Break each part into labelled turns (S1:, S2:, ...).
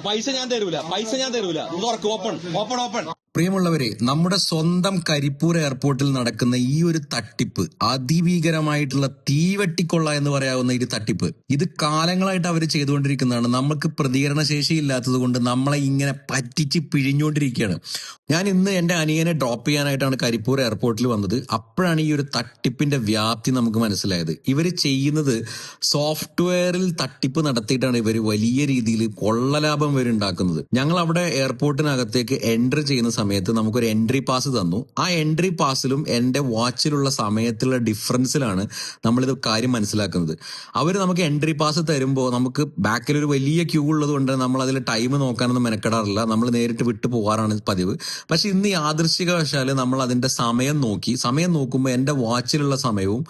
S1: പൈസ ഞാൻ തരൂല. Open open open.
S2: പ്രിയമുള്ളവരെ, നമ്മുടെ സ്വന്തം കരിപ്പൂർ എയർപോർട്ടിൽ നടക്കുന്ന ഈ ഒരു തട്ടിപ്പ്, അതിഭീകരമായിട്ടുള്ള തീവെട്ടിക്കൊള്ള എന്ന് പറയാവുന്ന ഈ തട്ടിപ്പ്, ഇത് കാലങ്ങളായിട്ട് അവർ ചെയ്തുകൊണ്ടിരിക്കുന്നതാണ്. നമുക്ക് പ്രതികരണശേഷി ഇല്ലാത്തത് കൊണ്ട് നമ്മളെ ഇങ്ങനെ പറ്റിച്ച് പിഴിഞ്ഞുകൊണ്ടിരിക്കുകയാണ്. ഞാൻ ഇന്ന് എന്റെ അനിയനെ ഡ്രോപ്പ് ചെയ്യാനായിട്ടാണ് കരിപ്പൂർ എയർപോർട്ടിൽ വന്നത്. അപ്പോഴാണ് ഈ ഒരു തട്ടിപ്പിന്റെ വ്യാപ്തി നമുക്ക് മനസ്സിലായത്. ഇവർ ചെയ്യുന്നത് സോഫ്റ്റ്വെയറിൽ തട്ടിപ്പ് നടത്തിയിട്ടാണ് ഇവർ വലിയ രീതിയിൽ കൊള്ളലാഭം ഇവർ ഉണ്ടാക്കുന്നത്. ഞങ്ങൾ അവിടെ എയർപോർട്ടിനകത്തേക്ക് എൻട്രി ചെയ്യുന്ന സമയത്ത് നമുക്കൊരു എൻട്രി പാസ് തന്നു. ആ എൻട്രി പാസിലും എന്റെ വാച്ചിലുള്ള സമയത്തുള്ള ഡിഫറൻസിലാണ് നമ്മളിത് കാര്യം മനസ്സിലാക്കുന്നത്. അവർ നമുക്ക് എൻട്രി പാസ് തരുമ്പോൾ നമുക്ക് ബാക്കിൽ ഒരു വലിയ ക്യൂ ഉള്ളത് കൊണ്ട് നമ്മൾ അതിൽ ടൈം നോക്കാനൊന്നും മെനക്കെടാറില്ല. നമ്മൾ നേരിട്ട് വിട്ടു പോകാറാണ് പതിവ്. പക്ഷെ ഇന്ന് യാദൃശ്ചികവശാല് നമ്മൾ അതിന്റെ സമയം നോക്കുമ്പോൾ എന്റെ വാച്ചിലുള്ള സമയവും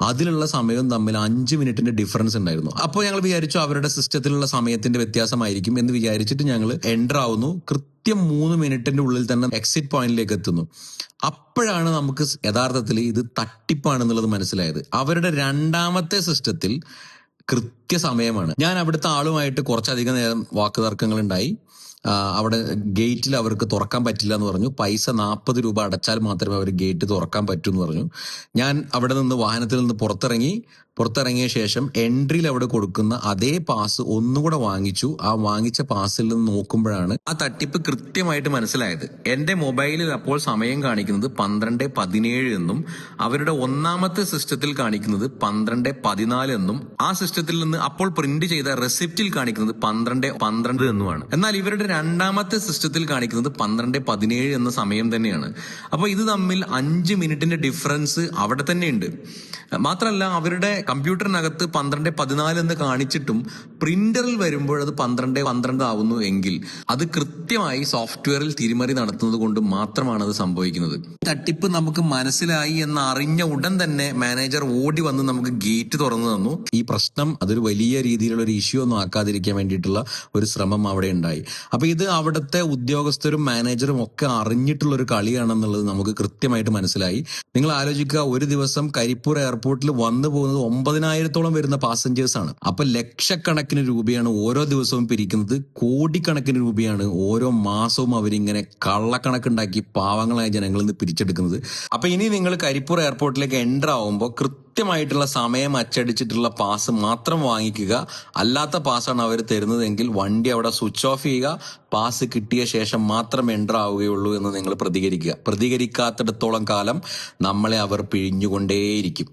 S2: അതിലുള്ള സമയവും തമ്മിൽ 5 മിനിറ്റിന്റെ ഡിഫറൻസ് ഉണ്ടായിരുന്നു. അപ്പോൾ ഞങ്ങൾ വിചാരിച്ചു അവരുടെ സിസ്റ്റത്തിലുള്ള സമയത്തിന്റെ വ്യത്യാസമായിരിക്കും എന്ന് വിചാരിച്ചിട്ട് ഞങ്ങൾ എൻ്റർ ആവുന്നു. കൃത്യം 3 മിനിറ്റിന്റെ ഉള്ളിൽ തന്നെ എക്സിറ്റ് പോയിന്റിലേക്ക് എത്തുന്നു. അപ്പോഴാണ് നമുക്ക് യഥാർത്ഥത്തിൽ ഇത് തട്ടിപ്പാണെന്നുള്ളത് മനസ്സിലായത്. അവരുടെ രണ്ടാമത്തെ സിസ്റ്റത്തിൽ കൃത്യസമയമാണ്. ഞാൻ അവിടുത്തെ ആളുമായിട്ട് കുറച്ചധികം നേരം വാക്കുതർക്കങ്ങൾ ഉണ്ടായി. അവിടെ ഗേറ്റിൽ അവർക്ക് തുറക്കാൻ പറ്റില്ല എന്ന് പറഞ്ഞു. പൈസ 40 രൂപ അടച്ചാൽ മാത്രമേ അവർ ഗേറ്റ് തുറക്കാൻ പറ്റൂ എന്ന് പറഞ്ഞു. ഞാൻ അവിടെ നിന്ന് വാഹനത്തിൽ നിന്ന് പുറത്തിറങ്ങിയ ശേഷം എൻട്രിയിൽ അവിടെ കൊടുക്കുന്ന അതേ പാസ് ഒന്നുകൂടെ വാങ്ങിച്ചു. ആ വാങ്ങിച്ച പാസിൽ നിന്ന് നോക്കുമ്പോഴാണ് ആ തട്ടിപ്പ് കൃത്യമായിട്ട് മനസ്സിലായത്. എന്റെ മൊബൈലിൽ അപ്പോൾ സമയം കാണിക്കുന്നത് 12:17 എന്നും അവരുടെ ഒന്നാമത്തെ സിസ്റ്റത്തിൽ കാണിക്കുന്നത് 12:14 എന്നും ആ സിസ്റ്റത്തിൽ നിന്ന് അപ്പോൾ പ്രിന്റ് ചെയ്ത റെസിപ്റ്റിൽ കാണിക്കുന്നത് 12:12 എന്നുമാണ്. എന്നാൽ ഇവരുടെ രണ്ടാമത്തെ സിസ്റ്റത്തിൽ കാണിക്കുന്നത് 12:17 എന്ന സമയം തന്നെയാണ്. അപ്പൊ ഇത് തമ്മിൽ 5 മിനിറ്റിന്റെ ഡിഫറൻസ് അവിടെ തന്നെ ഉണ്ട്. മാത്രമല്ല അവരുടെ കമ്പ്യൂട്ടറിനകത്ത് 12:14 എന്ന് കാണിച്ചിട്ടും പ്രിന്ററിൽ വരുമ്പോൾ അത് 12:12 ആവുന്നു എങ്കിൽ അത് കൃത്യമായി സോഫ്റ്റ്വെയറിൽ തിരിമറി നടത്തുന്നത് കൊണ്ട് മാത്രമാണ് അത് സംഭവിക്കുന്നത്. തട്ടിപ്പ് നമുക്ക് മനസ്സിലായി എന്ന് അറിഞ്ഞ ഉടൻ തന്നെ മാനേജർ ഓടി വന്ന് നമുക്ക് ഗേറ്റ് തുറന്നു തന്നു. ഈ പ്രശ്നം അതൊരു വലിയ രീതിയിലുള്ള ഒരു ഇഷ്യൂ ഒന്നും ആക്കാതിരിക്കാൻ വേണ്ടിയിട്ടുള്ള ഒരു ശ്രമം അവിടെ ഉണ്ടായി. അപ്പൊ ഇത് അവിടുത്തെ ഉദ്യോഗസ്ഥരും മാനേജറും ഒക്കെ അറിഞ്ഞിട്ടുള്ള ഒരു കളിയാണെന്നുള്ളത് നമുക്ക് കൃത്യമായിട്ട് മനസ്സിലായി. നിങ്ങൾ ആലോചിക്കുക, ഒരു ദിവസം കരിപ്പൂർ എയർപോർട്ടിൽ വന്നു പോകുന്നത് 9,000-ഓളം വരുന്ന പാസഞ്ചേഴ്സ് ആണ്. അപ്പൊ ലക്ഷക്കണക്കിന് രൂപയാണ് ഓരോ ദിവസവും പിരിക്കുന്നത്. കോടിക്കണക്കിന് രൂപയാണ് ഓരോ മാസവും അവരിങ്ങനെ കള്ളക്കണക്കുണ്ടാക്കി പാവങ്ങളായ ജനങ്ങളിൽ നിന്ന് പിരിച്ചെടുക്കുന്നത്. അപ്പൊ ഇനി നിങ്ങൾ കരിപ്പൂർ എയർപോർട്ടിലേക്ക് എൻ്റർ ആവുമ്പോൾ കൃത്യമായിട്ടുള്ള സമയം അച്ചടിച്ചിട്ടുള്ള പാസ് മാത്രം വാങ്ങിക്കുക. അല്ലാത്ത പാസ്സാണ് അവർ തരുന്നതെങ്കിൽ വണ്ടി അവിടെ സ്വിച്ച് ഓഫ് ചെയ്യുക. പാസ് കിട്ടിയ ശേഷം മാത്രം എൻ്റർ ആവുകയുള്ളൂ എന്ന് നിങ്ങൾ പ്രതികരിക്കാത്തിടത്തോളം കാലം നമ്മളെ അവർ പിഴിഞ്ഞുകൊണ്ടേയിരിക്കും.